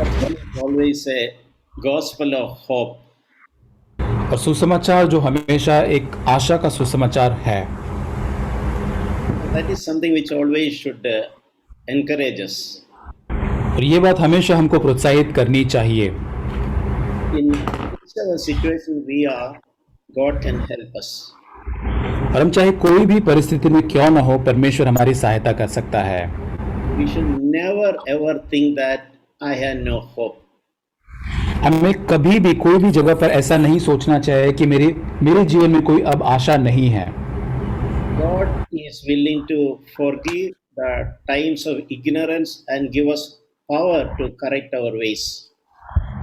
Gospel is always a gospel of hope. और सुसमाचार जो हमेशा एक आशा का सुसमाचार है। That is something which always should encourage us. और ये बात हमेशा हमको प्रोत्साहित करनी चाहिए। In whichever situation we are, God can help us. और हम चाहे कोई भी परिस्थिति में क्यों ना हो, परमेश्वर हमारी सहायता कर सकता है। We should never ever think that I have no hope. हमें कभी भी कोई भी जगह पर ऐसा नहीं सोचना चाहिए कि मेरे जीवन में कोई अब आशा नहीं है। God is willing to forgive the times of ignorance and give us power to correct our ways.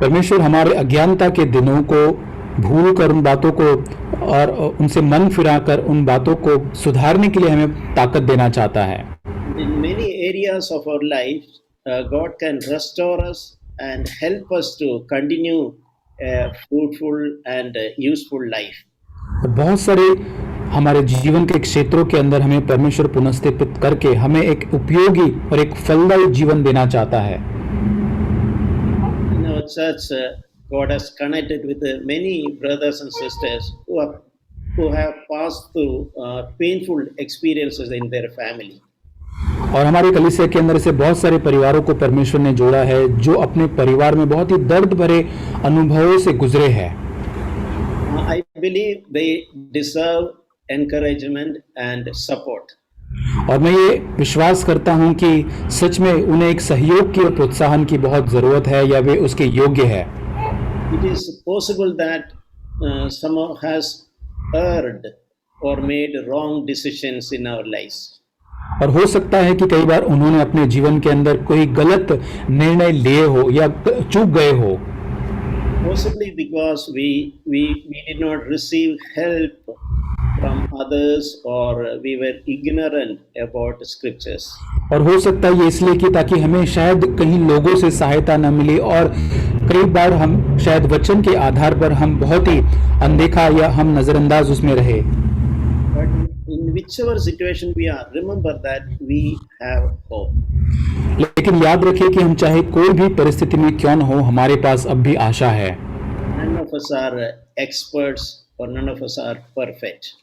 परमेश्वर हमारे अज्ञानता के दिनों को भूल कर उन बातों को और उनसे मन फिराकर उन बातों को सुधारने के लिए हमें ताकत देना चाहता है। In many areas of our life, God can restore us and help us to continue a fruitful and useful life. बहुत सारे हमारे जीवन के क्षेत्रों के अंदर हमें परमेश्वर पुनर्स्थापित करके हमें एक उपयोगी और एक फलदायी जीवन देना चाहता है। In our church, God has connected with many brothers and sisters who have passed through painful experiences in their family. और हमारी कलीसिया के अंदर से बहुत सारे परिवारों को परमेश्वर ने जोड़ा है जो अपने परिवार में बहुत ही दर्द भरे अनुभवों से गुजरे हैं। I believe they deserve encouragement and support. और मैं ये विश्वास करता हूँ कि सच में उन्हें एक सहयोग की और प्रोत्साहन की बहुत ज़रूरत है या वे उसके योग्य है। It is possible that someone has erred or made wrong decisions in our lives. और हो सकता है कि कई बार उन्होंने अपने जीवन के अंदर कोई गलत निर्णय लिए हो या चूक गए हो। Possibly because we did not receive help from others or we were ignorant about scriptures. और हो सकता है ये इसलिए कि ताकि हमें शायद कहीं लोगों से सहायता न मिले और कई बार हम शायद वचन के आधार पर हम बहुत ही अनदेखा या हम नजरअंदाज उसमें रहे। But in whichever situation we are, remember that we have hope. लेकिन याद रखिए कि हम चाहे कोई भी परिस्थिति में क्यों न हो, हमारे पास अब भी आशा है। None of us are experts or none of us are perfect.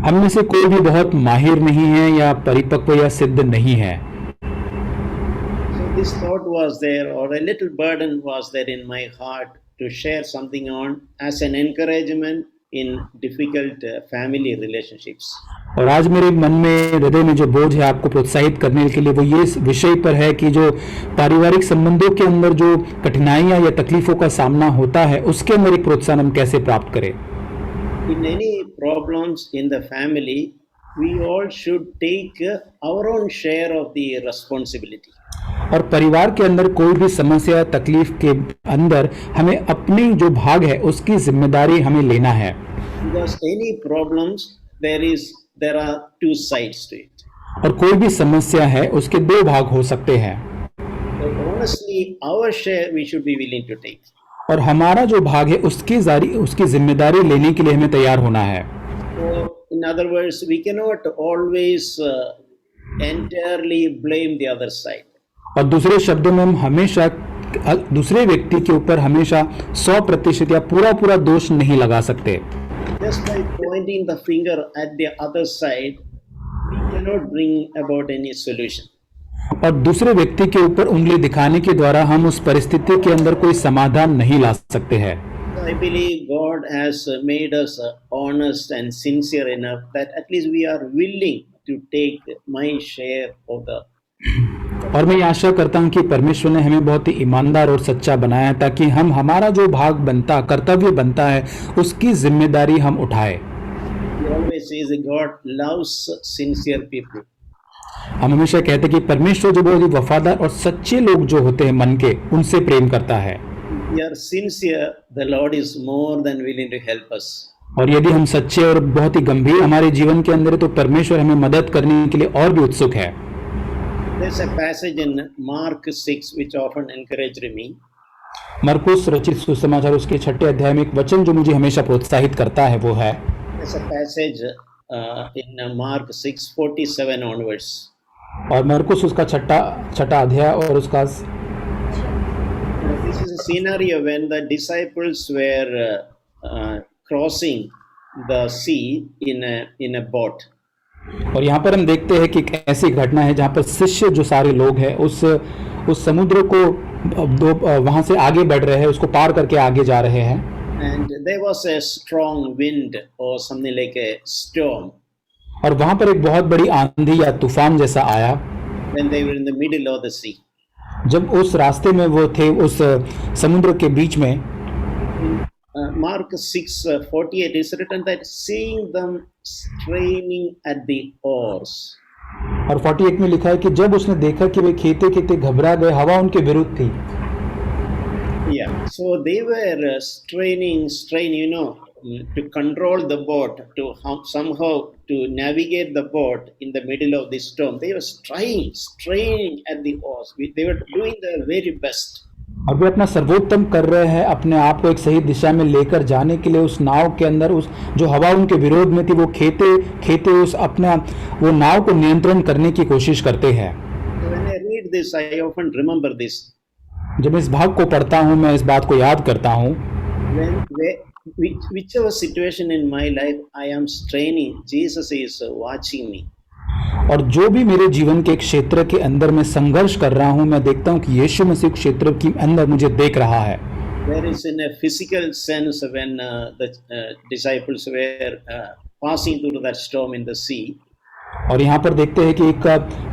हम में से कोई भी बहुत माहिर नहीं है या परिपक्व या सिद्ध नहीं है। So this thought was there, or a little burden was there in my heart to share something on as an encouragement in difficult family relationships. और आज मेरे मन में हृदय में जो बोझ है आपको प्रोत्साहित करने के लिए वो ये विषय पर है कि जो पारिवारिक संबंधों के अंदर जो कठिनाइयां या तकलीफों का सामना होता है उसके अंदर एक प्रोत्साहन हम कैसे प्राप्त करें। In any problems in the family, we all should take our own share of the responsibility. और परिवार के अंदर कोई भी समस्या तकलीफ के अंदर हमें अपनी जो भाग है उसकी जिम्मेदारी हमें लेना है। Because any problems, there are two sides to it. और कोई भी समस्या है उसके दो भाग हो सकते हैं। So honestly, our share we should be willing to take. और हमारा जो भाग है उसकी जिम्मेदारी लेने के लिए हमें तैयार होना है। So in other words, we cannot always entirely blame the other side. और दूसरे शब्दों में हम हमेशा दूसरे व्यक्ति के ऊपर हमेशा 100% या पूरा दोष नहीं लगा सकते। Just by pointing the finger at the other side, we cannot bring about any solution. और दूसरे व्यक्ति के ऊपर उंगली दिखाने के द्वारा हम उस परिस्थिति के अंदर कोई समाधान नहीं ला सकते हैं। I believe God has made us honest and sincere enough that at least we are willing to take my share of the. और मैं आशा करता हूं कि परमेश्वर ने हमें बहुत ही ईमानदार और सच्चा बनाया है ताकि हम हमारा जो भाग बनता कर्तव्य बनता है उसकी जिम्मेदारी हम उठाए। He always says that God loves sincere people. हम हमेशा कहते हैं कि परमेश्वर जो बहुत ही वफादार और सच्चे लोग जो होते हैं मन के उनसे प्रेम करता है। We are sincere, the Lord is more than willing to help us. और यदि हम सच्चे और बहुत ही गंभीर हमारे जीवन के अंदर है तो परमेश्वर हमें मदद करने के लिए और भी उत्सुक है। There's a passage in Mark 6 which often encouraged me. मरकुस रचित सुसमाचार उसके 6 अध्याय में एक वचन जो मुझे हमेशा प्रोत्साहित करता है वो है। There's a passage in Mark 6:47 onwards. और मरकुस उसका 6 अध्याय और उसका scenario when the disciples were crossing the sea in a boat. और यहाँ पर हम देखते हैं कि एक ऐसी घटना है जहाँ पर शिष्य जो सारे लोग हैं उस समुद्र को वहाँ से आगे बढ़ रहे हैं, उसको पार करके आगे जा रहे हैं। And there was a strong wind or something like a storm. और वहाँ पर एक बहुत बड़ी आंधी या तूफान जैसा आया When they were in the middle of the sea. जब उस रास्ते में वो थे, उस समुद्र के बीच में। Mark 6:48 is written that seeing them straining at the oars. और 48 में लिखा है कि जब उसने देखा कि वे खेते खेते घबरा गए, हवा उनके विरुद्ध थी। Yeah, so they were straining, to control the boat, to somehow to navigate the boat in the middle of this storm. They were straining at the oars. They were doing their very best. और वे अपना सर्वोत्तम कर रहे हैं अपने आप को एक सही दिशा में लेकर जाने के लिए उस नाव के अंदर। उस जो हवा उनके विरोध में थी वो खेते उस अपना वो नाव को नियंत्रण करने की कोशिश करते हैं। When I read this, I often remember this. जब इस भाग को पढ़ता हूँ मैं इस बात को याद करता हूँ। Whichever situation in my life I am straining, Jesus is watching me. और जो भी मेरे जीवन के एक क्षेत्र के अंदर मैं संघर्ष कर रहा हूँ, मैं देखता हूँ कि यीशु मसीह क्षेत्र के अंदर मुझे देख रहा है। There is in a physical sense when the disciples were passing through that storm in the sea. और यहाँ पर देखते हैं कि एक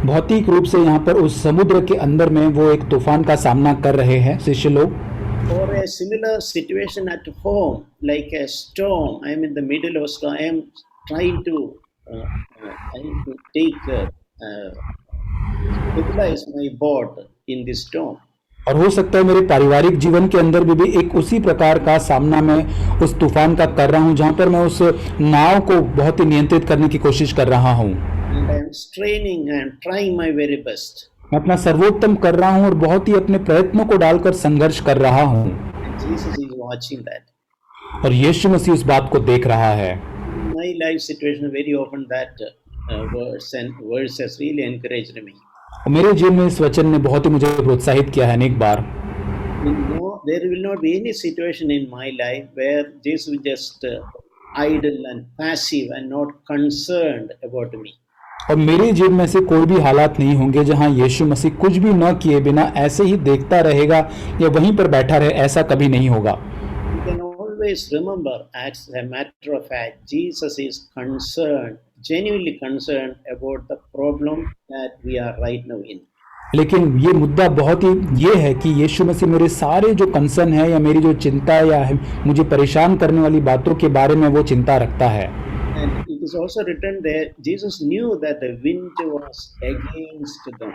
भौतिक रूप से यहाँ पर उस समुद्र के अंदर में वो एक तूफान का सामना कर रहे हैं शिष्य लोग। Or a similar situation at home, like a storm. I am in the middle of a storm. I am trying to stabilize my boat in this storm. और हो सकता है मेरे पारिवारिक जीवन के अंदर भी एक उसी प्रकार का सामना मैं उस तूफान का कर रहा हूँ जहाँ पर मैं उस नाव को बहुत ही नियंत्रित करने की कोशिश कर रहा हूँ। And I am straining and trying my very best. मैं अपना सर्वोत्तम कर रहा हूँ और बहुत ही अपने प्रयत्नों को डालकर संघर्ष कर रहा हूँ। And Jesus is watching that. और यीशु मसीह उस बात को देख रहा है। My life situation very often that verse has really encouraged me. मेरे जीवन में इस वचन ने बहुत ही मुझे प्रोत्साहित किया है अनेक बार। There will not be any situation in my life where Jesus will just idle and passive and not concerned about me. और मेरे जीवन में से कोई भी हालात नहीं होंगे जहां यीशु मसीह कुछ भी न किए बिना ऐसे ही देखता रहेगा या वहीं पर बैठा रहे, ऐसा कभी नहीं होगा। You can always remember, as a matter of fact, Jesus is concerned, genuinely concerned about the problem that we are right now in. लेकिन ये मुद्दा बहुत ही ये है कि यीशु मसीह मेरे सारे जो कंसर्न है या मेरी जो चिंता या मुझे परेशान करने वाली बातों के बारे में वो चिंता रखता है। And it is also written there, Jesus knew that the wind was against them.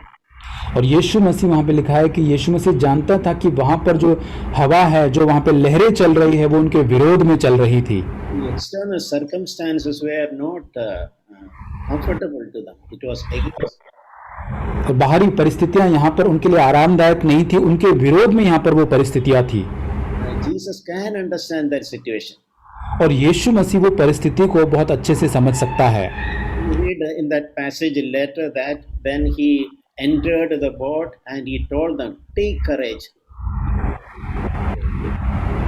और यीशु मसीह वहाँ पे लिखा है कि यीशु मसीह जानता था कि वहाँ पर जो हवा है, जो वहाँ पे लहरें चल रही है, वो उनके विरोध में चल रही थी। The external circumstances were not comfortable to them. It was against. और बाहरी परिस्थितियां यहाँ पर उनके लिए आरामदायक नहीं थी, उनके विरोध में यहाँ पर वो परिस्थितियां थी। Jesus can understand that situation. और यीशु मसीह वो परिस्थिति को बहुत अच्छे से समझ सकता है। We read in that passage later that then he entered the boat and he told them, "Take courage."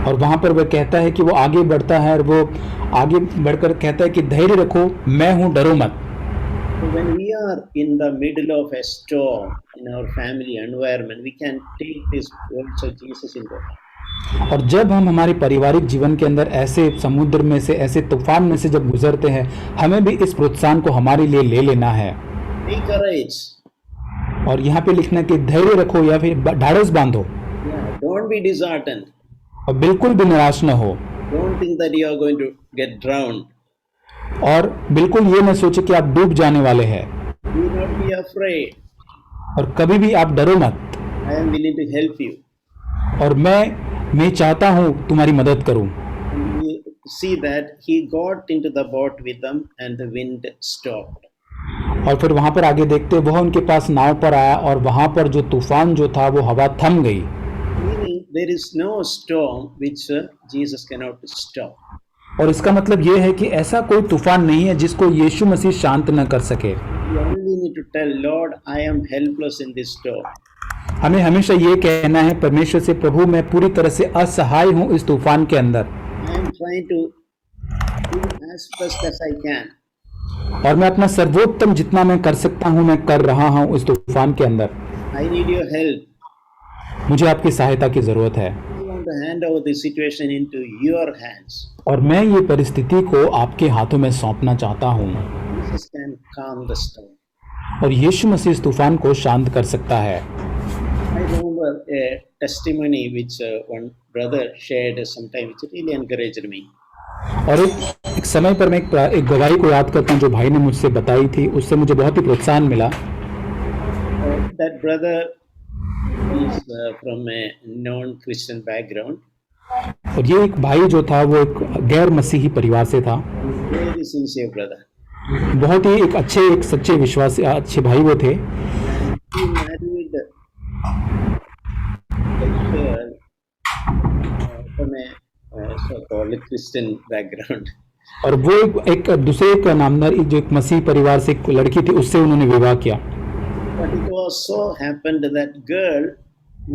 और वहाँ पर वह कहता है कि वो आगे बढ़ता है और वो आगे बढ़कर कहता है कि धैर्य रखो, मैं हूँ, डरो मत। So when we are in the middle of a storm in our family environment, we can take these words of Jesus into account. और जब हम हमारे पारिवारिक जीवन के अंदर ऐसे समुद्र में से, ऐसे तूफान में से जब गुजरते हैं, हमें भी इस प्रोत्साहन को हमारे लिए ले लेना है। Take courage. और यहाँ पे लिखना कि धैर्य रखो या फिर ढाढ़स बांधो। Yeah, don't be disheartened. और बिल्कुल भी निराश न हो। Don't think that you are going to get drowned. और बिल्कुल ये न सोचे कि आप डूब जाने वाले हैं। Do not be afraid. और कभी भी आप डरो मत। I am willing to help you. और मैं चाहता हूँ तुम्हारी मदद करूँ। And we see that he got into the boat with them and the wind stopped. और फिर वहाँ पर आगे देखते वह उनके पास नाव पर आया और वहाँ पर जो तूफान जो था वो हवा थम गई। Meaning there is no storm which Jesus cannot stop. और इसका मतलब ये है कि ऐसा कोई तूफान नहीं है जिसको यीशु मसीह शांत न कर सके। You only need to tell Lord, I am helpless in this storm. हमें हमेशा ये कहना है परमेश्वर से, प्रभु मैं पूरी तरह से असहाय हूँ इस तूफान के अंदर, I am trying to do as best as I can. और मैं अपना सर्वोत्तम जितना मैं कर सकता हूँ मैं कर रहा हूँ इस तूफान के अंदर। I need your help. मुझे आपकी सहायता की जरूरत है, I want to hand over the situation into your hands. और मैं ये परिस्थिति को आपके हाथों में सौंपना चाहता हूँ। Jesus can calm the storm. और यीशु मसीह इस तूफान को शांत कर सकता है। I remember a testimony which one brother shared sometime, which really encouraged me. और एक समय पर मैं एक गवाही को याद करता हूँ जो भाई ने मुझसे बताई थी, उससे मुझे बहुत ही प्रोत्साहन मिला। That brother is from a non-Christian background. और ये एक भाई जो था वो एक गैर मसीही परिवार से था। Very sincere brother. बहुत ही एक अच्छे, एक सच्चे विश्वासी अच्छे भाई वो थे। He married a girl from a so-called Christian background. और वो एक दूसरे एक नामदार जो एक मसीह परिवार से एक लड़की थी, उससे उन्होंने विवाह किया। But it was so happened that girl,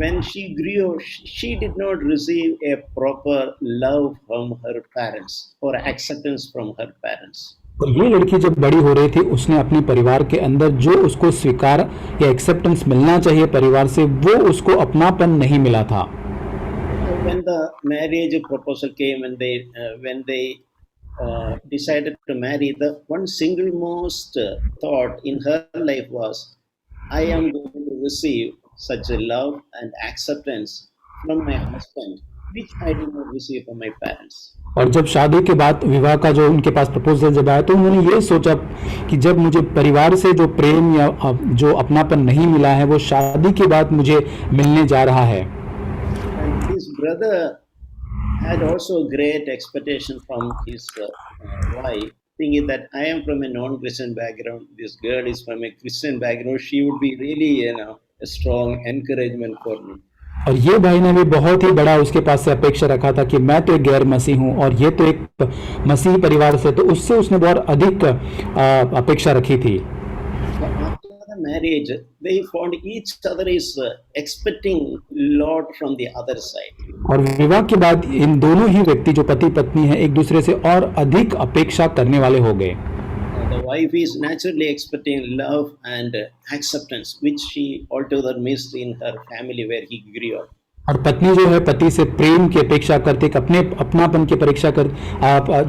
when she grew, she did not receive a proper love from her parents or acceptance from her parents. और ये लड़की जब बड़ी हो रही थी, उसने अपने परिवार के अंदर जो उसको स्वीकार या एक्सेप्टेंस मिलना चाहिए परिवार से, वो उसको अपनापन नहीं मिला था। So when the marriage proposal came and when they decided to marry, the one single most thought in her life was, I am going to receive such a love and acceptance from my husband, which I did not receive from my parents. और जब शादी के बाद विवाह का जो उनके पास proposal जब आया, तो उन्होंने ये सोचा कि जब मुझे परिवार से जो प्रेम या जो अपनापन नहीं मिला है, वो शादी के बाद मुझे मिलने जा रहा है। And his brother had also great expectation from his wife, thinking that I am from a non-Christian background, this girl is from a Christian background, she would be really, a strong encouragement for me. और ये भाई ने भी बहुत ही बड़ा उसके पास से अपेक्षा रखा था कि मैं तो एक गैर मसीह हूँ और ये तो एक मसीही परिवार से, तो उससे उसने बहुत अधिक अपेक्षा रखी थी। But after the marriage, they found each other is expecting lot from the other side. और विवाह के बाद इन दोनों ही व्यक्ति जो पति पत्नी हैं, एक दूसरे से और अधिक अपेक्षा करने वाले हो गए। The wife is naturally expecting love and acceptance, which she altogether missed in her family where he grew up. और पत्नी जो है पति से प्रेम की अपेक्षा करती, अपने अपनापन की परीक्षा कर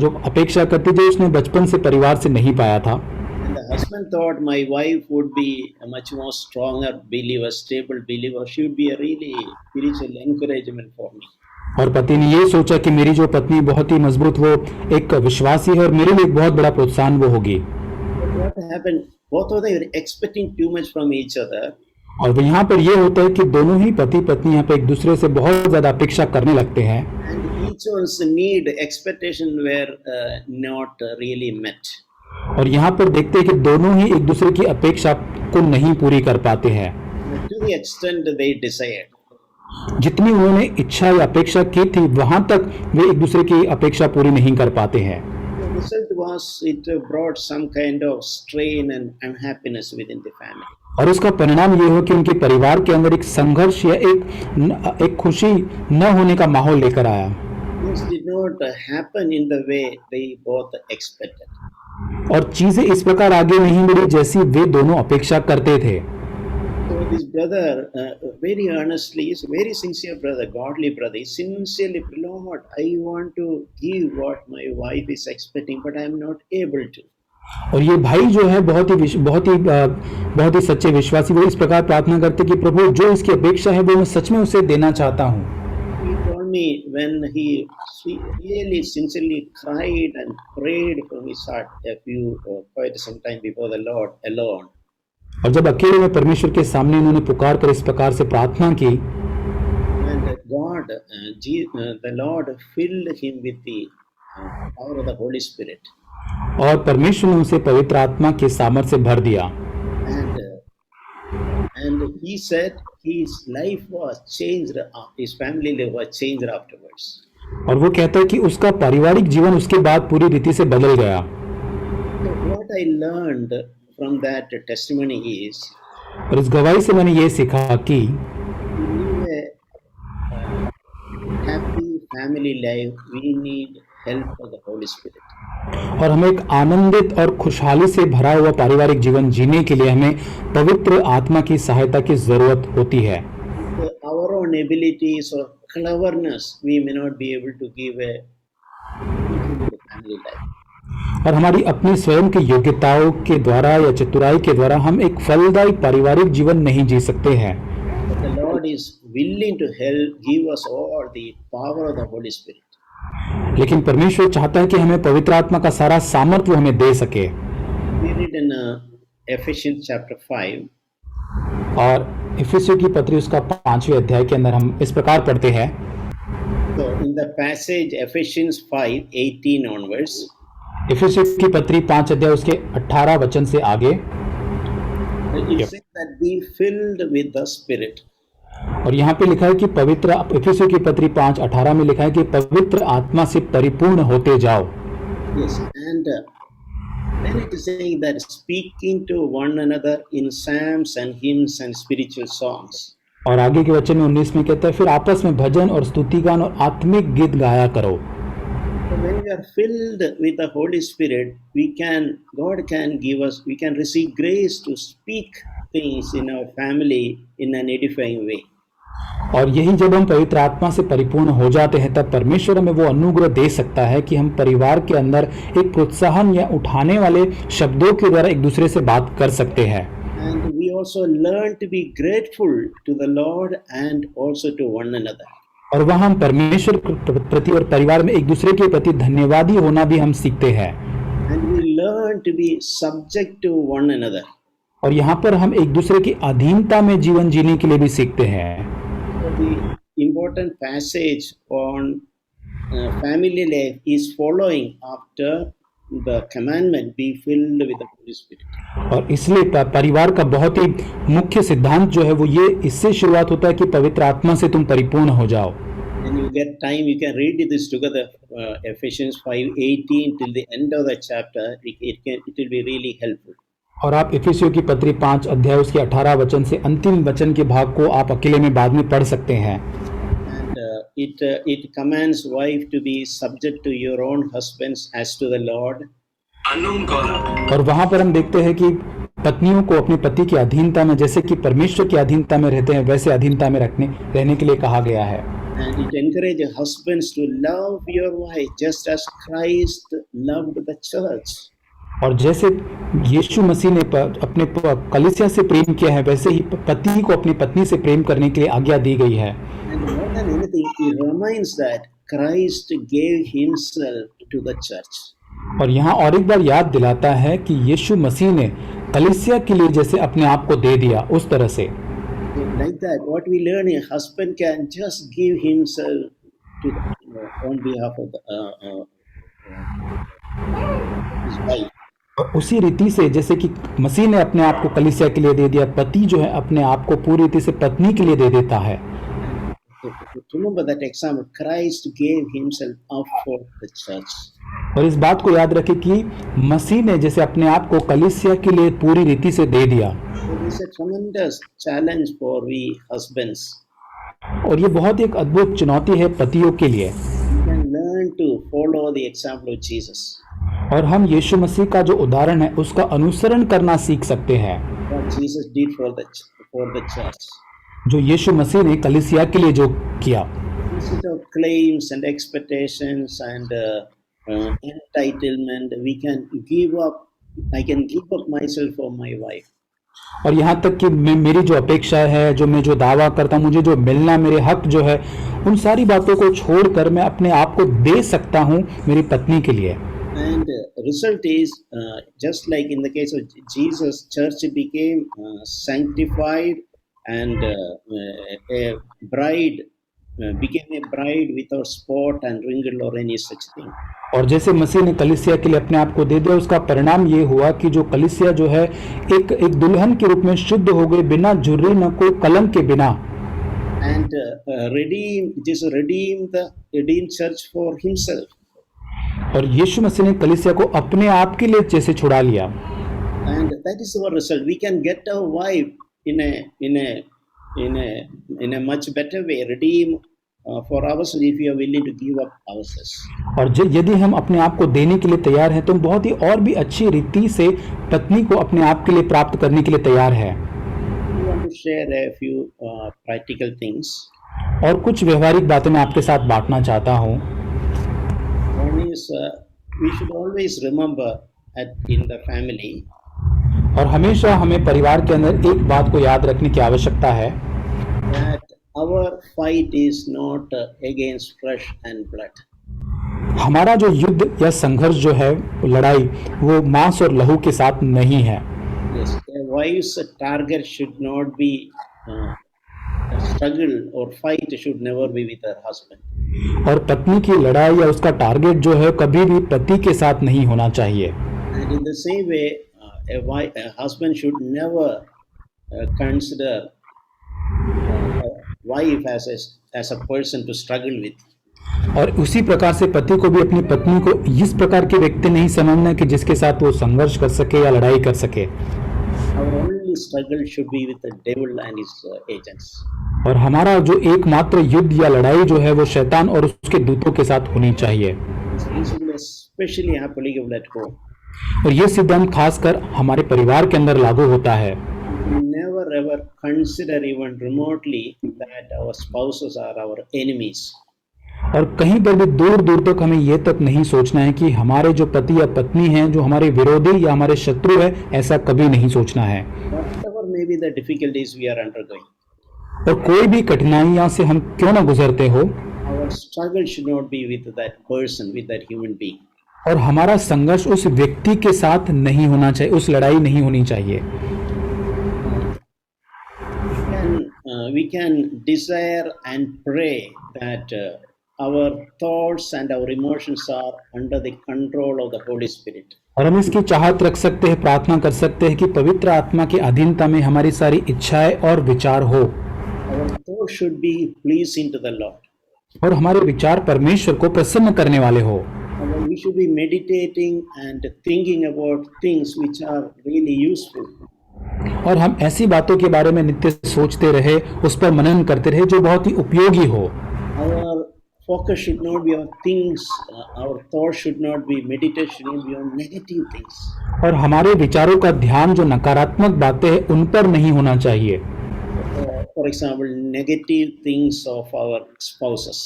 जो अपेक्षा करती, जो उसने बचपन से परिवार से नहीं पाया था। And the husband thought my wife would be a much more stronger believer, stable believer. She would be a really spiritual encouragement for me. और पति ने ये सोचा कि मेरी जो पत्नी बहुत ही मजबूत, वो एक विश्वासी है और मेरे लिए एक बहुत बड़ा प्रोत्साहन वो होगी। But what happened? Both of them were expecting too much from each other. और यहाँ पर ये होता है कि दोनों ही पति पत्नी यहाँ पे एक दूसरे से बहुत ज्यादा अपेक्षा करने लगते हैं, And each one's need, expectation were not really met. और यहाँ पर देखते हैं कि दोनों ही एक दूसरे की अपेक्षा को नहीं पूरी कर पाते हैं। To the extent they desired. जितनी उन्होंने इच्छा या अपेक्षा की थी, वहां तक वे एक दूसरे की अपेक्षा पूरी नहीं कर पाते हैं। The result was it brought some kind of strain and unhappiness within the family. और उसका परिणाम ये हो कि उनके परिवार के अंदर एक संघर्ष या एक खुशी न होने का माहौल लेकर आया। Things did not happen in the way they both expected. और चीजें इस प्रकार आगे नहीं बढ़ी जैसी वे दोनों अपेक्षा करते थे। So this brother, very earnestly, is a very sincere brother, godly brother. He sincerely, Lord, I want to give what my wife is expecting, but I am not able to. और ये भाई जो है बहुत ही सच्चे विश्वासी, वो इस प्रकार प्रार्थना करते कि प्रभु जो इसकी अपेक्षा है वो मैं सच में उसे देना चाहता हूँ। He told me when he really sincerely cried and prayed from his heart quite some time before the Lord alone. और जब अकेले में परमेश्वर के सामने उन्होंने पुकार कर इस प्रकार से प्रार्थना की, And God, the Lord filled him with the power of the Holy Spirit. और परमेश्वर ने उसे पवित्र आत्मा के सामर्थ्य से भर दिया। And he said his life was changed, his family life was changed afterwards. और वो कहता है कि उसका पारिवारिक जीवन उसके बाद पूरी रीति से बदल गया। So what I learned from that testimony is, और इस गवाही से मैंने ये सीखा कि To live a happy family life, we need help of the Holy Spirit. और हमें एक आनंदित और खुशहाली से भरा हुआ पारिवारिक जीवन जीने के लिए हमें पवित्र आत्मा की सहायता की जरूरत होती है। With our own abilities or cleverness, we may not be able to give a fulfilled family life. और हमारी अपनी स्वयं की योग्यताओं के द्वारा या चतुराई के द्वारा हम एक फलदायी पारिवारिक जीवन नहीं जी सकते हैं। But the Lord is willing to help, give us all the power of the Holy Spirit. लेकिन परमेश्वर चाहता है कि हमें पवित्र आत्मा का सारा सामर्थ्य वो हमें दे सके। We read in Ephesians chapter 5, और इफिसियों की पत्री उसका 5वें अध्याय के अंदर हम इस प्रकार पढ़ते हैं। so in the passage Ephesians 5:18 onwards, इफिसियों की पत्री 5 अध्याय उसके 18 वचन से आगे it says that be filled with the Spirit. और यहाँ पे लिखा है कि पवित्र इफिसियों की पत्री 5:18 में लिखा है कि पवित्र आत्मा से परिपूर्ण होते जाओ। Yes, and then it is saying that speaking to one another in psalms and hymns and spiritual songs. और आगे के वचन में 19 में कहता है फिर आपस में भजन और स्तुतिगान और आत्मिक गीत गाया करो। So when we are filled with the Holy Spirit, God can give us, we can receive grace to speak things in our family in an edifying way. और यही जब हम पवित्र आत्मा से परिपूर्ण हो जाते हैं तब परमेश्वर हमें वो अनुग्रह दे सकता है कि हम परिवार के अंदर एक प्रोत्साहन या उठाने वाले शब्दों के द्वारा एक दूसरे से बात कर सकते हैं। And we also learn to be grateful to the Lord and also to one another. और वहाँ हम परमेश्वर के प्रति और परिवार में एक दूसरे के प्रति धन्यवादी होना भी हम सीखते हैं। And we learn to be subject to one another. और यहाँ पर हम एक दूसरे की अधीनता में जीवन जीने के लिए भी सीखते हैं। So the important passage on family life is following after the commandment be filled with the Holy Spirit. और इसलिए परिवार का बहुत ही मुख्य सिद्धांत जो है वो ये इससे शुरुआत होता है कि पवित्र आत्मा से तुम परिपूर्ण हो जाओ। When you get time, you can read this together, Ephesians 5:18 till the end of the chapter. It will be really helpful. और आप इफिसियों की पत्री 5 अध्याय उसके 18 वचन से अंतिम वचन के भाग को आप अकेले में बाद में पढ़ सकते हैं। And it commands wife to be subject to your own husbands as to the Lord. और वहां पर हम देखते हैं कि पत्नियों को अपने पति की अधीनता में जैसे कि परमेश्वर की अधीनता में रहते हैं वैसे अधीनता में रहने के लिए कहा गया है। And it encourages husbands to love your wife just as Christ loved the church. और जैसे यीशु मसीह ने अपने कलीसिया से प्रेम किया है वैसे ही पति को अपनी पत्नी से प्रेम करने के लिए आज्ञा दी गई है। And more than anything, he reminds that Christ gave himself to the church. और यहाँ और एक बार याद दिलाता है कि यीशु मसीह ने कलीसिया के लिए जैसे अपने आप को दे दिया उस तरह से। Like that, what we learn is husband can just give himself to on behalf of his wife. और उसी रीति से जैसे कि मसीह ने अपने आप को कलीसिया के लिए दे दिया, पति जो है अपने आप को पूरी रीति से पत्नी के लिए दे देता है। Remember that example, Christ gave himself up for the church. और इस बात को याद रखें कि मसीह ने जैसे अपने आप को कलीसिया के लिए पूरी रीति से दे दिया। So this is a tremendous challenge for we husbands. और ये बहुत एक अद्भुत चुनौती है पतियों के लिए। We can learn to follow the example of Jesus. और हम यीशु मसीह का जो उदाहरण है उसका अनुसरण करना सीख सकते हैं। What Jesus did for the church. जो यीशु मसीह ने कलीसिया के लिए जो किया। Instead of claims and expectations and entitlement, we can give up. I can give up myself for my wife. और यहाँ तक कि मेरी जो अपेक्षा है, मैं जो दावा करता हूँ, मुझे जो मिलना मेरे हक जो है, उन सारी बातों को छोड़कर मैं अपने आप को दे सकता हूँ मेरी पत्नी के लिए। And result is just like in the case of Jesus, church became sanctified and a bride became a bride without spot and wrinkle or any such thing. और जैसे मसीह ने कलीसिया के लिए अपने आप को दे दिया, उसका परिणाम ये हुआ कि जो कलीसिया जो है एक दुल्हन के रूप में शुद्ध हो गई, बिना झुर्री न कोई कलंक के बिना। And Jesus redeemed church for himself. और यीशु मसीह ने कलीसिया को अपने आप के लिए जैसे छुड़ा लिया। And that is our result. We can get our wife in a much better way, redeem for ourselves if we are willing to give up ourselves. और यदि हम अपने आप को देने के लिए तैयार हैं तो हम बहुत ही और भी अच्छी रीति से पत्नी को अपने आप के लिए प्राप्त करने के लिए तैयार है। I want to share a few practical things. और कुछ व्यवहारिक बातें मैं आपके साथ बांटना चाहता हूँ। One is we should always remember in the family और हमेशा हमें परिवार के अंदर एक बात को याद रखने की आवश्यकता है that our fight is not against flesh and blood. हमारा जो युद्ध या संघर्ष जो है लड़ाई वो मांस और लहू के साथ नहीं है। Yes, a wife's target should not be a struggle or fight should never be with her husband. और पत्नी की लड़ाई या उसका टारगेट जो है कभी भी पति के साथ नहीं होना चाहिए। And in the same way, a husband should never consider a wife as a person to struggle with. और उसी प्रकार से पति को भी अपनी पत्नी को इस प्रकार के व्यक्ति नहीं समझना कि जिसके साथ वो संघर्ष कर सके या लड़ाई कर सके। Our only struggle should be with the devil and his agents. और हमारा जो एकमात्र युद्ध या लड़ाई जो है वो शैतान और उसके दूतों के साथ होनी चाहिए। This will be especially applicable at home. और ये सिद्धांत खासकर हमारे परिवार के अंदर लागू होता है। Never ever consider even remotely that our spouses are our enemies. और कहीं पर भी दूर दूर तक हमें ये तक नहीं सोचना है कि हमारे जो पति या पत्नी हैं जो हमारे विरोधी या हमारे शत्रु है, ऐसा कभी नहीं सोचना है। Whatever may be the difficulties we are undergoing, और कोई भी कठिनाइयां से हम क्यों ना गुजरते हो, our struggle should not be with that person, with that human being. और हमारा संघर्ष उस व्यक्ति के साथ नहीं होना चाहिए, उस लड़ाई नहीं होनी चाहिए। We can desire and pray that our thoughts and our emotions are under the control of the Holy Spirit. और हम इसकी चाहत रख सकते हैं, प्रार्थना कर सकते हैं कि पवित्र आत्मा की अधीनता में हमारी सारी इच्छाएं और विचार हो। Our thoughts should be pleasing to the Lord. और हमारे विचार परमेश्वर को प्रसन्न करने वाले हो। We should be meditating and thinking about things which are really useful. और हम ऐसी बातों के बारे में नित्य सोचते रहे, उस पर मनन करते रहे जो बहुत ही उपयोगी हो। Our focus should not be on things, our thoughts should not be meditation, should not be on negative things. और हमारे विचारों का ध्यान जो नकारात्मक बातें हैं उन पर नहीं होना चाहिए। For example, negative things of our spouses.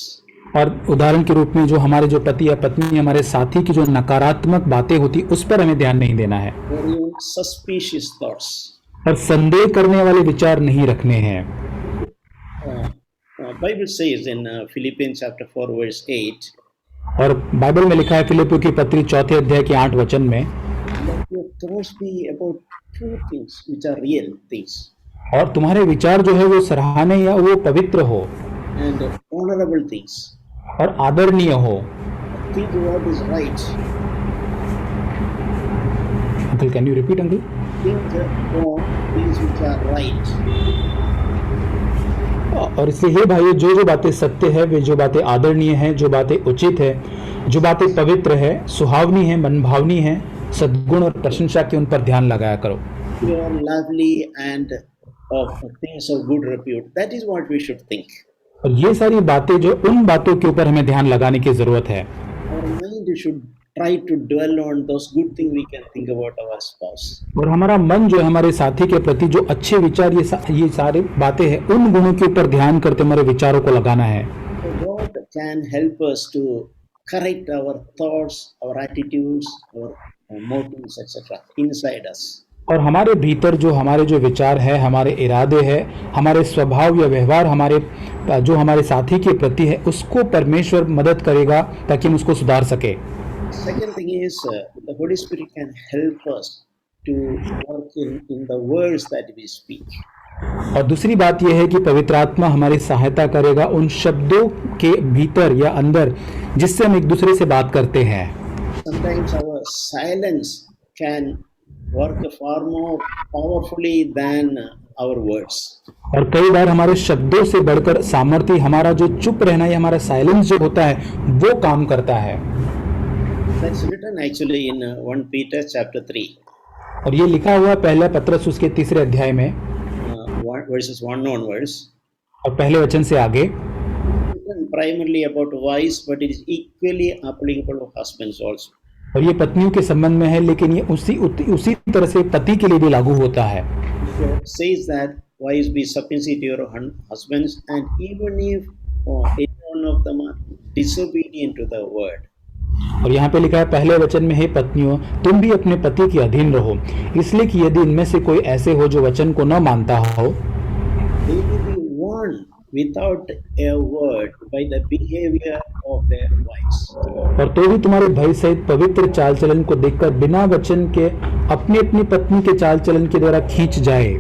और उदाहरण के रूप में जो हमारे जो पति या पत्नी हमारे साथी की जो नकारात्मक बातें होती उस पर हमें ध्यान नहीं देना है। Or even suspicious thoughts. और संदेह करने वाले विचार नहीं रखने हैं। Bible says in Philippians chapter 4 verse 8. और बाइबल में लिखा है फिलिपियों की पत्री 4 अध्याय के 8 वचन में, Let your thoughts be about true things which are real things. और तुम्हारे विचार जो है वो सराहनीय या वो पवित्र हो And honorable things. और आदरणीय हो। Think what is right. Uncle can you repeat uncle? Think on things which are right. और इसलिए हे भाई जो बातें सत्य है, वे जो बातें आदरणीय हैं, जो बातें उचित है, जो बातें पवित्र है, सुहावनी है, मनभावनी है, सद्गुण और प्रशंसा की उन पर ध्यान लगाया करो। Pure, lovely and of things of good repute. That is what we should think. और ये सारी बातें जो उन बातों के ऊपर हमें ध्यान लगाने की जरूरत है। Our mind should try to dwell on those good things we can think about our spouse. और हमारा मन जो है हमारे साथी के प्रति जो अच्छे विचार ये सारी बातें हैं उन गुणों के ऊपर ध्यान करते हमारे विचारों को लगाना है। So God can help us to correct our thoughts, our attitudes, our motives, etc. inside us. और हमारे भीतर जो हमारे जो विचार है, हमारे इरादे हैं, हमारे स्वभाव या व्यवहार हमारे जो हमारे साथी के प्रति है उसको परमेश्वर मदद करेगा ताकि हम उसको सुधार सके। Second thing is the Holy Spirit can help us to work in the words that we speak. और दूसरी बात यह है कि पवित्र आत्मा हमारी सहायता करेगा उन शब्दों के भीतर या अंदर जिससे हम एक दूसरे से बात करते हैं। Sometimes our silence can work far more powerfully than our words. और कई बार हमारे शब्दों से बढ़कर सामर्थ्य हमारा जो चुप रहना या हमारा साइलेंस जो होता है वो काम करता है। That's written actually in 1 Peter chapter 3. और ये लिखा हुआ पहला पत्रस उसके 3 अध्याय में। verses 1 onwards, और पहले वचन से आगे written primarily about wives, but it is equally applicable to husbands also. और ये पत्नियों के संबंध में है, लेकिन ये उसी तरह से पति के लिए भी लागू होता है। It says that wives be submissive to your husbands, and even if any one of them are disobedient to the word. और यहाँ पे लिखा है पहले वचन में, हे पत्नियों तुम भी अपने पति के अधीन रहो, इसलिए कि यदि इनमें से कोई ऐसे हो जो वचन को न मानता हो, They will be warned without a word by the behavior of their wives. और तो भी तुम्हारे भय सहित पवित्र चाल चलन को देखकर बिना वचन के अपनी अपनी पत्नी के चाल चलन के द्वारा खींच जाए,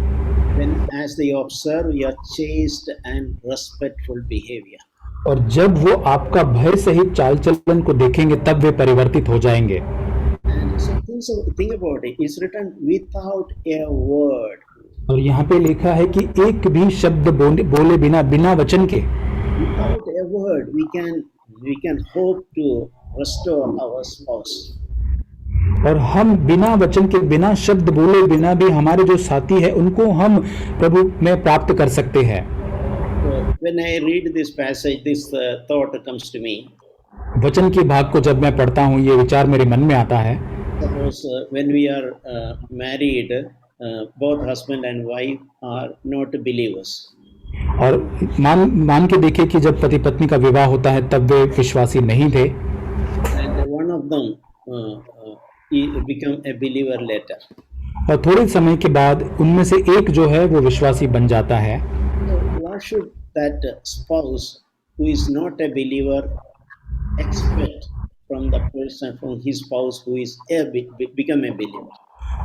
When as they observe your chaste and respectful behavior. और जब वो आपका भय सहित चाल चलन को देखेंगे तब वे परिवर्तित हो जाएंगे। And so think about it. It's written without a word. और यहाँ पे लिखा है कि एक भी शब्द बोले बिना वचन के। Without a word, we can hope to restore our spouse. और हम बिना वचन के, बिना शब्द बोले बिना भी हमारे जो साथी है उनको हम प्रभु में प्राप्त कर सकते हैं। So when I read this passage, this thought comes to me. वचन के भाग को जब मैं पढ़ता हूँ ये विचार मेरे मन में आता है। Suppose when we are married, both husband and wife are not believers. और मान के देखिए कि जब पति पत्नी का विवाह होता है तब वे विश्वासी नहीं थे, And one of them become a believer later. और थोड़े समय के बाद उनमें से एक जो है वो विश्वासी बन जाता है। So what should that spouse who is not a believer expect from the person, from his spouse who is become a believer?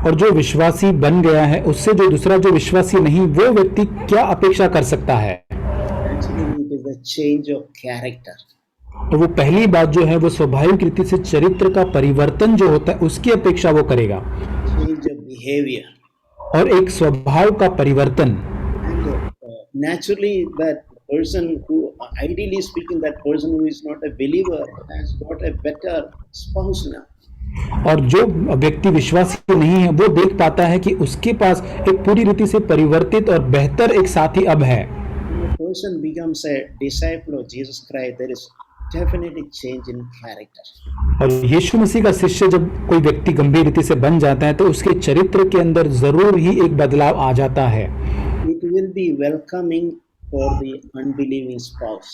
और जो विश्वासी बन गया है उससे जो दूसरा जो विश्वासी नहीं, वो व्यक्ति क्या अपेक्षा कर सकता है? Actually, it is a change of character. तो वो पहली बात जो है वो स्वाभाविक रीति से चरित्र का परिवर्तन जो होता है उसकी अपेक्षा वो करेगा, Change of behavior. और एक स्वभाव का परिवर्तन। And naturally, that person who, ideally speaking, that person who is not a believer has got a better spouse now. और जो व्यक्ति विश्वासी नहीं है वो देख पाता है कि उसके पास एक पूरी रीति से परिवर्तित और बेहतर एक साथी अब है। When a person becomes a disciple of Jesus Christ, there is definitely change in character. और यीशु मसीह का शिष्य जब कोई व्यक्ति गंभीर रीति से बन जाता है तो उसके चरित्र के अंदर जरूर ही एक बदलाव आ जाता है। It will be welcoming for the unbelieving spouse.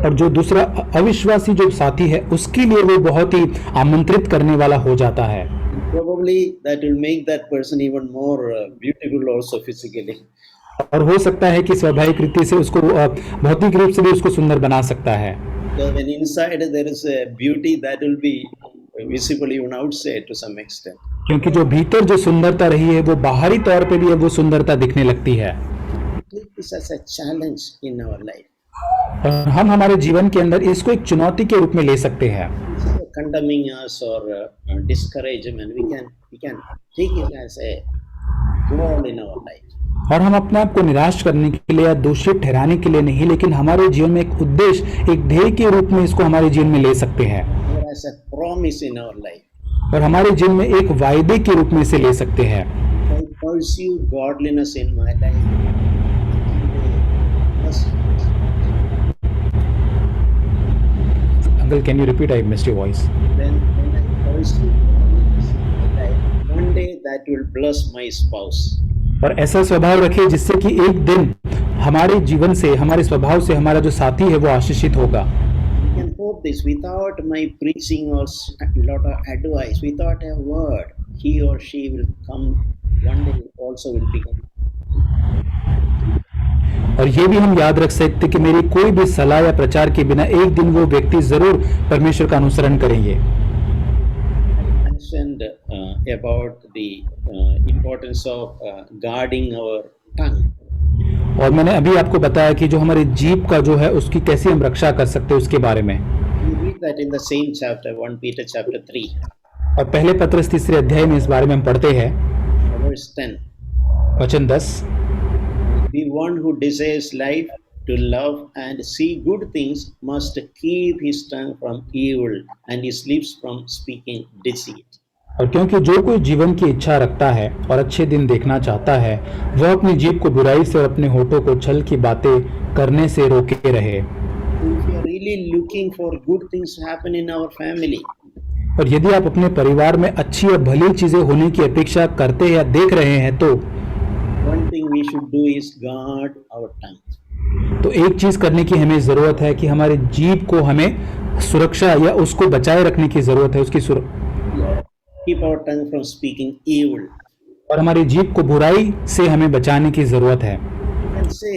और जो दूसरा अविश्वासी जो साथी है उसके लिए वो बहुत ही आमंत्रित करने वाला हो जाता है। Probably that will make that person even more beautiful also physically. और हो सकता है कि स्वाभाविक रीति से उसको भौतिक रूप से भी उसको सुंदर बना सकता है। So when inside there is a beauty that will be visible even outside to some extent. क्योंकि जो भीतर जो सुंदरता रही है वो बाहरी तौर पे भी वो सुंदरता दिखने लगती है। Take this as a challenge in our life. और हम हमारे जीवन के अंदर इसको एक चुनौती के रूप में ले सकते हैं। Instead of condemning us or discouragement, we can take it as a goal in our life. और हम अपने आप को निराश करने के लिए या दोषी ठहराने के लिए नहीं, लेकिन हमारे जीवन में एक उद्देश्य, एक ध्येय के रूप में इसको हमारे जीवन में ले सकते हैं, Or as a promise in our life. और हमारे जीवन में एक वायदे के रूप में इसे ले सकते हैं। I pursue godliness in my life. Uncle, can you repeat? I missed your voice. When I pursue godliness in my life, one day that will bless my spouse. और ऐसा स्वभाव रखें जिससे कि एक दिन हमारे जीवन से, हमारे स्वभाव से हमारा जो साथी है वो आशीषित होगा। You can hope this without my preaching or lot of advice, without a word, he or she will come one day also will become. और ये भी हम याद रख सकते कि मेरी कोई भी सलाह या प्रचार के बिना एक दिन वो व्यक्ति जरूर परमेश्वर का अनुसरण करेंगे। I mentioned about the importance of guarding our tongue. और मैंने अभी आपको बताया कि जो हमारे जीभ का जो है उसकी कैसे हम रक्षा कर सकते हैं उसके बारे में। We read that in the same chapter, 1 Peter chapter 3, और पहले पत्रस 3 अध्याय में इस बारे में हम पढ़ते हैं, verse 10. वचन 10, The one who desires life, to love and see good things, must keep his tongue from evil and his lips from speaking deceit. और क्योंकि जो कोई जीवन की इच्छा रखता है और अच्छे दिन देखना चाहता है, वह अपनी जीभ को बुराई से और अपने होठों को छल की बातें करने से रोके रहे। If you are really looking for good things to happen in our family, और यदि आप अपने परिवार में अच्छी और भली चीजें होने की अपेक्षा करते या देख रहे हैं one thing we should do is guard our tongue. तो एक चीज करने की हमें जरूरत है कि हमारे जीभ को हमें सुरक्षा या उसको बचाए रखने की जरूरत है, Keep our tongue from speaking evil. और हमारी जीभ को बुराई से हमें बचाने की जरूरत है। You can say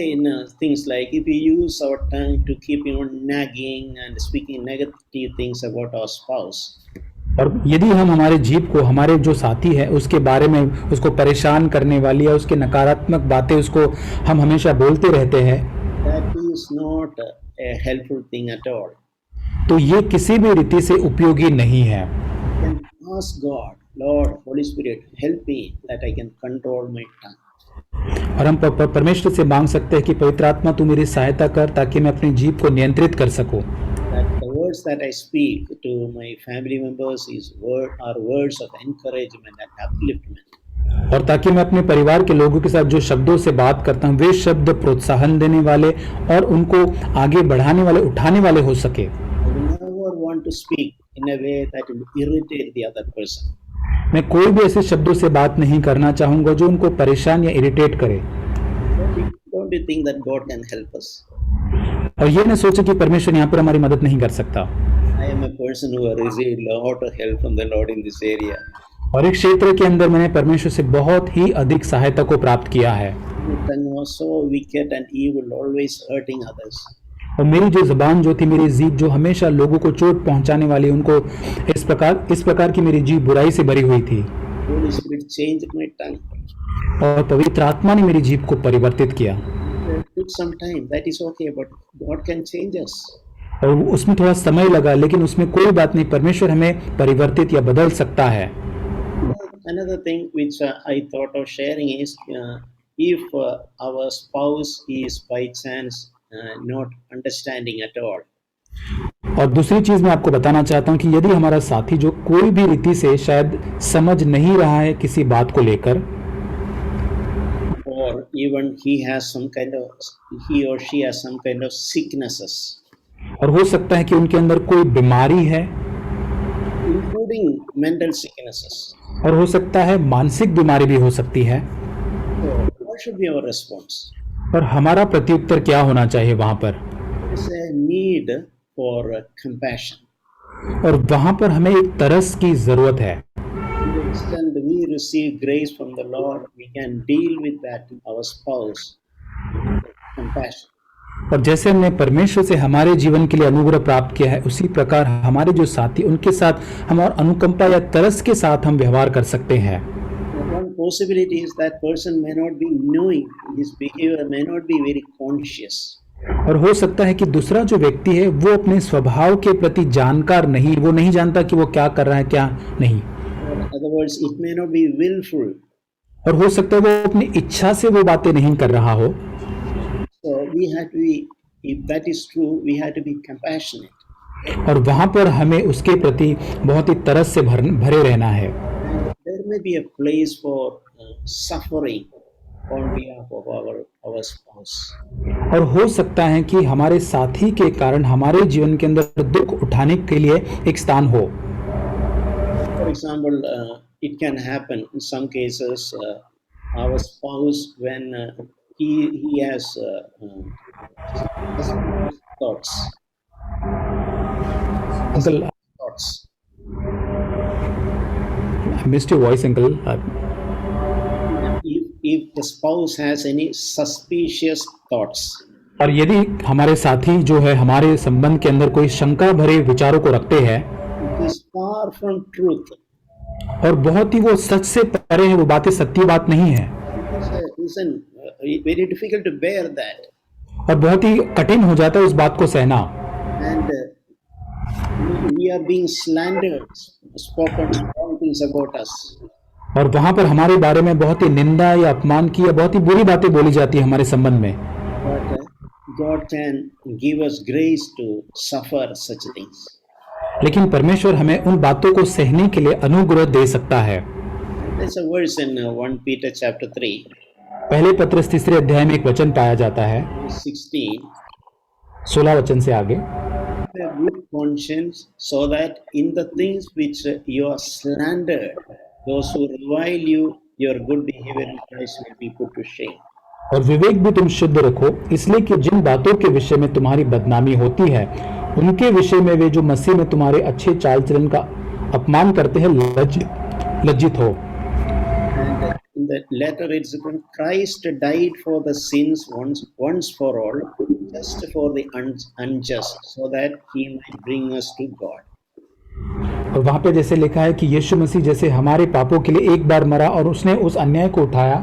things like, if we use our tongue to keep nagging and speaking negative things about our spouse, और यदि हम हमारे जीभ को हमारे जो साथी है उसके बारे में उसको परेशान करने वाली या उसके नकारात्मक बातें उसको हम हमेशा बोलते रहते हैं, that is not a helpful thing at all. तो ये किसी भी रीति से उपयोगी नहीं है। You can ask God, Lord, Holy Spirit, help me that I can control my tongue. और हम परमेश्वर से मांग सकते हैं कि पवित्र आत्मा तू मेरी सहायता कर ताकि मैं अपनी जीभ को नियंत्रित कर सकूं। That the words that I speak to my family members are words of encouragement and upliftment. और ताकि मैं अपने परिवार के लोगों के साथ जो शब्दों से बात करता हूँ वे शब्द प्रोत्साहन देने वाले और उनको आगे बढ़ाने वाले, उठाने वाले हो सके। I will never want to speak in a way that will irritate the other person. मैं कोई भी ऐसे शब्दों से बात नहीं करना चाहूंगा जो उनको परेशान या इरिटेट करे। Don't you think that God can help us? और ये न सोचे कि परमेश्वर यहाँ पर हमारी मदद नहीं कर सकता। I am a person who has received a lot of help from the Lord in this area. और एक क्षेत्र के अंदर मैंने परमेश्वर से बहुत ही अधिक सहायता को प्राप्त किया है। My tongue was so wicked and evil, always hurting others. और मेरी जो जुबान जो थी, मेरी जीभ जो हमेशा लोगों को चोट पहुंचाने वाली, उनको इस प्रकार की मेरी जीभ बुराई से भरी हुई थी। Holy Spirit changed my tongue. और पवित्र आत्मा ने मेरी जीभ को परिवर्तित किया। It took some time. That is okay, but God can change us. और उसमें थोड़ा समय लगा, लेकिन उसमें कोई बात नहीं, परमेश्वर हमें परिवर्तित या बदल सकता है। Another thing which I thought of sharing is if our spouse is by chance not understanding at all. और दूसरी चीज मैं आपको बताना चाहता हूँ कि यदि हमारा साथी जो कोई भी रीति से शायद समझ नहीं रहा है किसी बात को लेकर, or even he or she has some kind of sicknesses, और हो सकता है कि उनके अंदर कोई बीमारी है, including mental sicknesses. और हो सकता है मानसिक बीमारी भी हो सकती है। So what should be our response? और हमारा प्रत्युत्तर क्या होना चाहिए वहां पर? There is a need for compassion. और वहां पर हमें एक तरस की जरूरत है। To the extent we receive grace from the Lord, we can deal with that our spouse with compassion. और जैसे हमने परमेश्वर से हमारे जीवन के लिए अनुग्रह प्राप्त किया है, उसी प्रकार हमारे जो साथी उनके साथ हम और अनुकंपा या तरस के साथ हम व्यवहार कर सकते हैं। One possibility is that person may not be knowing, his behavior may not be very conscious. और हो सकता है कि दूसरा जो व्यक्ति है वो अपने स्वभाव के प्रति जानकार नहीं, वो नहीं जानता कि वो क्या कर रहा है क्या नहीं। In other words, it may not be willful. और हो सकता है वो अपनी इच्छा से वो बातें नहीं कर रहा हो। So we have to be, if that is true, we have to be compassionate. और वहां पर हमें उसके प्रति बहुत ही तरस से भरे रहना है। And there may be a place for suffering on behalf of our spouse. और हो सकता है कि हमारे साथी के कारण हमारे जीवन के अंदर दुख उठाने के लिए एक स्थान हो। For example, it can happen in some cases, our spouse when he has thoughts. Uncle, Thoughts. I missed your voice, uncle. If the spouse has any suspicious thoughts, और यदि हमारे साथी जो है हमारे संबंध के अंदर कोई शंका भरे विचारों को रखते हैं, it is far from truth. और बहुत ही वो सच से परे है, वो बातें सत्य बात नहीं है, Listen, very difficult to bear that. और बहुत ही कठिन हो जाता है उस बात को सहना। And we are being slandered, spoken wrong things about us. और वहां पर हमारे बारे में बहुत ही निंदा या अपमान की या बहुत ही बुरी बातें बोली जाती है हमारे संबंध में। But God can give us grace to suffer such things. लेकिन परमेश्वर हमें उन बातों को सहने के लिए अनुग्रह दे सकता है। There's a verse in 1 Peter chapter 3, पहले पत्रस 3 अध्याय में एक वचन पाया जाता है, verse 16. 16 वचन से आगे। Have a good conscience, so that in the things which you are slandered, those who revile you, your good behavior in Christ will be put to shame. और विवेक भी तुम शुद्ध रखो, इसलिए कि जिन बातों के विषय में तुम्हारी बदनामी होती है, उनके विषय में वे जो मसीह में तुम्हारे अच्छे चाल चलन का अपमान करते हैं लज्जित हो। And in the letter it's written, Christ died for the sins once for all, just for the unjust, so that he might bring us to God. और वहां पे जैसे लिखा है कि यीशु मसीह जैसे हमारे पापों के लिए एक बार मरा और उसने उस अन्याय को उठाया।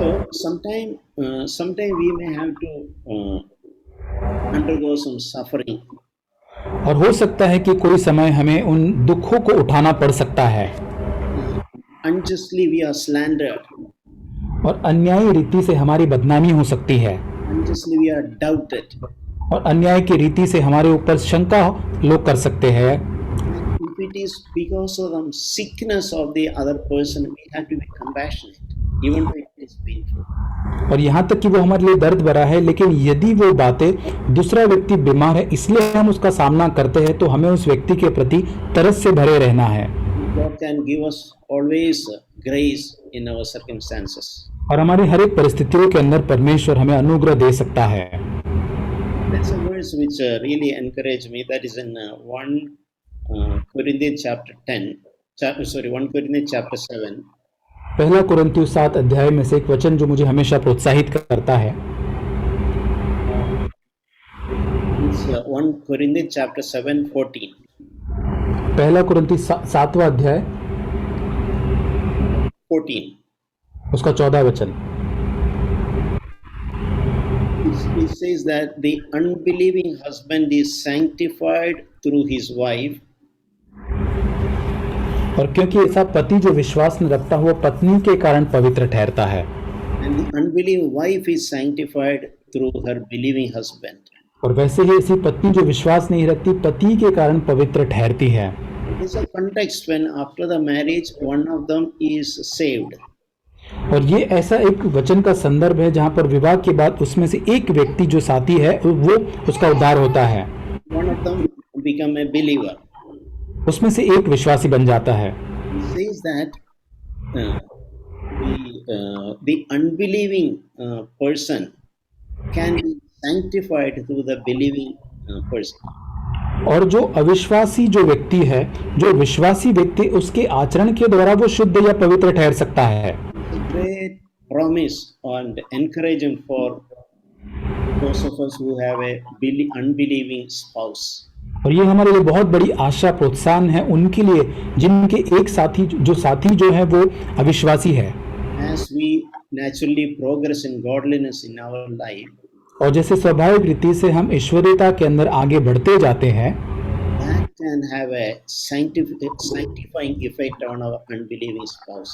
So sometime we may have to undergo some suffering. और हो सकता है कि कोई समय हमें उन दुखों को उठाना पड़ सकता है। Unjustly we are slandered. और अन्यायी रीति से हमारी बदनामी हो सकती है। Unjustly we are doubted. और अन्याय की रीति से हमारे ऊपर शंका लोग कर सकते हैं। If it is because of the sickness of the other person, we have to be compassionate, even though it is painful. और यहाँ तक कि वो हमारे लिए दर्द भरा है, लेकिन यदि वो बातें दूसरा व्यक्ति बीमार है इसलिए हम उसका सामना करते हैं, तो हमें उस व्यक्ति के प्रति तरस से भरे रहना है। God can give us always grace in our circumstances. और हमारी हर एक परिस्थितियों के अंदर परमेश्वर हमें अनुग्रह दे सकता है। There's a verse which really encouraged me. That is in 1 Corinthians chapter 1 Corinthians chapter 7. पहला कुरिन्थियों 7 अध्याय में से एक वचन जो मुझे हमेशा प्रोत्साहित करता है। It's 1 Corinthians chapter 7:14. पहला कुरिन्थियों 7वां अध्याय 14. उसका 14 वचन। It says that the unbelieving husband is sanctified through his wife. और क्योंकि ऐसा पति जो विश्वास न रखता हुआ पत्नी के कारण पवित्र ठहरता है, And the unbelieving wife is sanctified through her believing husband. और वैसे ही ऐसी पत्नी जो विश्वास नहीं रखती पति के कारण पवित्र ठहरती है। There's a context when after the marriage one of them is saved. और ये ऐसा एक वचन का संदर्भ है जहाँ पर विवाह के बाद उसमें से एक व्यक्ति जो साथी है वो उसका उद्धार होता है। One of them become a believer. उसमें से एक विश्वासी बन जाता है। It says that the unbelieving person can be sanctified through the believing person. और जो अविश्वासी जो व्यक्ति है, जो विश्वासी व्यक्ति उसके आचरण के द्वारा वो शुद्ध या पवित्र ठहर सकता है। It's a great promise and encouragement for those of us who have a unbelieving spouse. और ये हमारे लिए बहुत बड़ी आशा प्रोत्साहन है उनके लिए जिनके एक साथी जो है वो अविश्वासी है। As we naturally progress in godliness in our life, और जैसे स्वाभाविक रीति से हम ईश्वरीयता के अंदर आगे बढ़ते जाते हैं, that can have a sanctifying effect on our unbelieving spouse.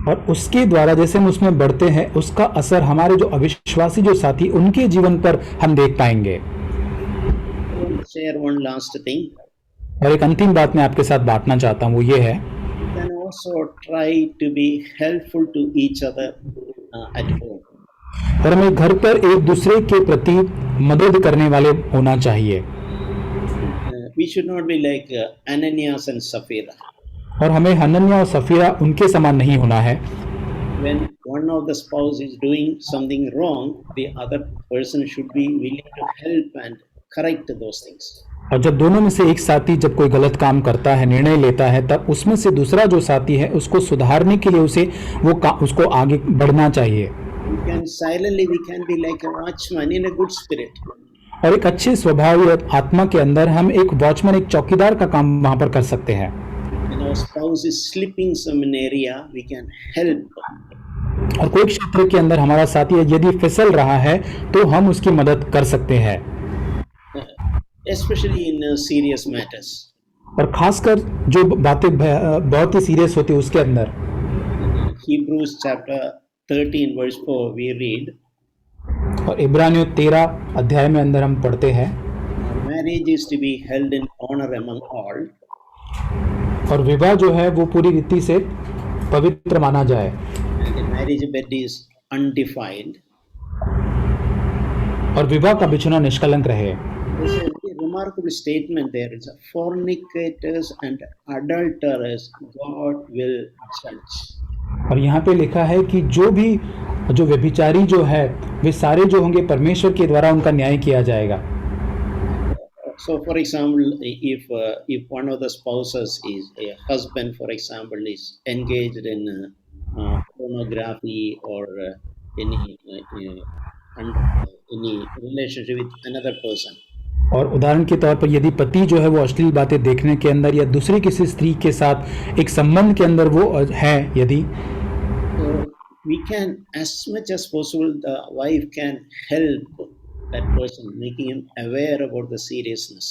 और उसके द्वारा जैसे हम उसमें बढ़ते हैं उसका असर हमारे जो अविश्वासी जो साथी उनके जीवन पर हम देख पाएंगे। I want to share one last thing. और एक अंतिम बात मैं आपके साथ बांटना चाहता हूँ, वो ये है We can also try to be helpful to each other at home. और हमें घर पर एक दूसरे के प्रति मदद करने वाले होना चाहिए। We should not be like Ananias and Sapphira. और हमें हनन्याह और सफीरा उनके समान नहीं होना है। When one of the spouse is doing something wrong, the other person should be willing to help and correct those things. और जब दोनों में से एक साथी जब कोई गलत काम करता है, निर्णय लेता है, तब उसमें से दूसरा जो साथी है उसको सुधारने के लिए उसको आगे बढ़ना चाहिए। We can be like a watchman in a good spirit. और एक अच्छे स्वभाव या आत्मा के अंदर हम एक वॉचमैन, एक चौकीदार का काम वहां पर कर सकते हैं। When our spouse is slipping some in area, we can help. और कोई क्षेत्र के अंदर हमारा साथी यदि फिसल रहा है तो हम उसकी मदद कर सकते हैं, Especially in serious matters. और खासकर जो बातें बहुत ही सीरियस होती है उसके अंदर। Hebrews chapter 13 verse 4 we read, और इब्रानियों 13 अध्याय में अंदर हम पढ़ते हैं, marriage is to be held in honor among all. और विवाह जो है वो पूरी रीति से पवित्र माना जाए And the marriage bed is undefiled. और विवाह का बिछुना निष्कलंक रहे। There's a very remarkable statement there. It's a fornicators and adulterers God will judge. और यहाँ पे लिखा है कि जो व्यभिचारी जो है वे सारे जो होंगे परमेश्वर के द्वारा उनका न्याय किया जाएगा। So, for example, if one of the spouses is a husband, for example, is engaged in pornography or any relationship with another person, और उदाहरण के तौर पर यदि पति जो है वो अश्लील बातें देखने के अंदर या दूसरी किसी स्त्री के साथ एक संबंध के अंदर वो है यदि, so we can, as much as possible, the wife can help that person, making him aware about the seriousness.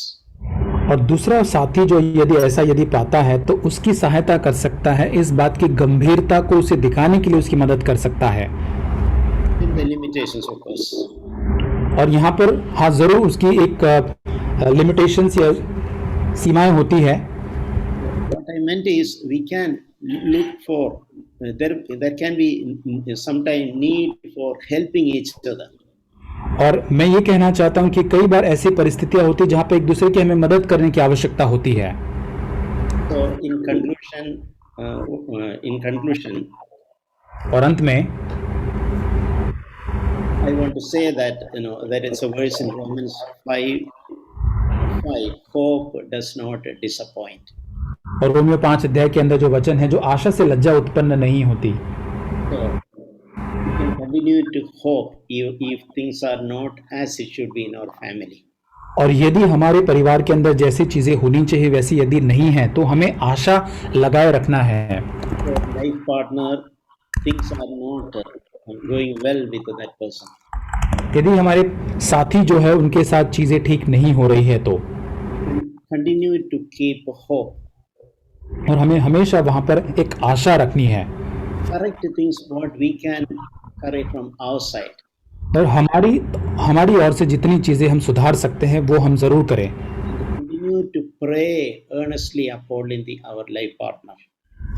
और दूसरा साथी जो यदि पाता है तो उसकी सहायता कर सकता है, इस बात की गंभीरता को उसे दिखाने के लिए उसकी मदद कर सकता है। In the limitations, of course. और यहाँ पर हाँ जरूर उसकी एक लिमिटेशंस या सीमाएं होती है। What I meant is we can look for there can be sometime need for helping each other. और मैं ये कहना चाहता हूँ कि कई बार ऐसी परिस्थितियां होती है जहाँ पे एक दूसरे की हमें मदद करने की आवश्यकता होती है। So in conclusion, और अंत में I want to say that there is a verse in Romans 5:5, hope does not disappoint. और रोमियो 5 अध्याय के अंदर जो वचन है, जो आशा से लज्जा उत्पन्न नहीं होती। So we can continue to hope if things are not as it should be in our family. और यदि हमारे परिवार के अंदर जैसी चीजें होनी चाहिए वैसी यदि नहीं है तो हमें आशा लगाए रखना है। So life partner, things are not going well with that person. यदि हमारे साथी जो है उनके साथ चीजें ठीक नहीं हो रही है तो Continue to keep hope. और हमें हमेशा वहां पर एक आशा रखनी है। Correct things what we can correct from our side. और हमारी ओर से जितनी चीजें हम सुधार सकते हैं वो हम जरूर करें। Continue to pray earnestly upholding our life partner.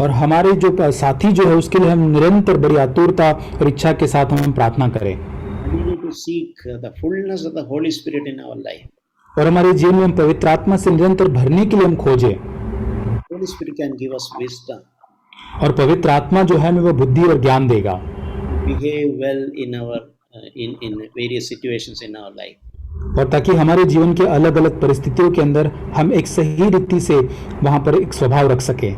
और हमारे जो साथी जो है उसके लिए हम निरंतर बड़ी आतुरता और इच्छा के साथ हम प्रार्थना करें। Continue to seek the fullness of the Holy Spirit in our life. और हमारे जीवन में हम पवित्र आत्मा से निरंतर भरने के लिए हम खोजें। Holy Spirit can give us wisdom. और पवित्र आत्मा जो है हमें वो बुद्धि और ज्ञान देगा। Behave well in our in various situations in our life. और ताकि हमारे जीवन के अलग अलग परिस्थितियों के अंदर हम एक सही रीति से वहां पर एक स्वभाव रख सकें।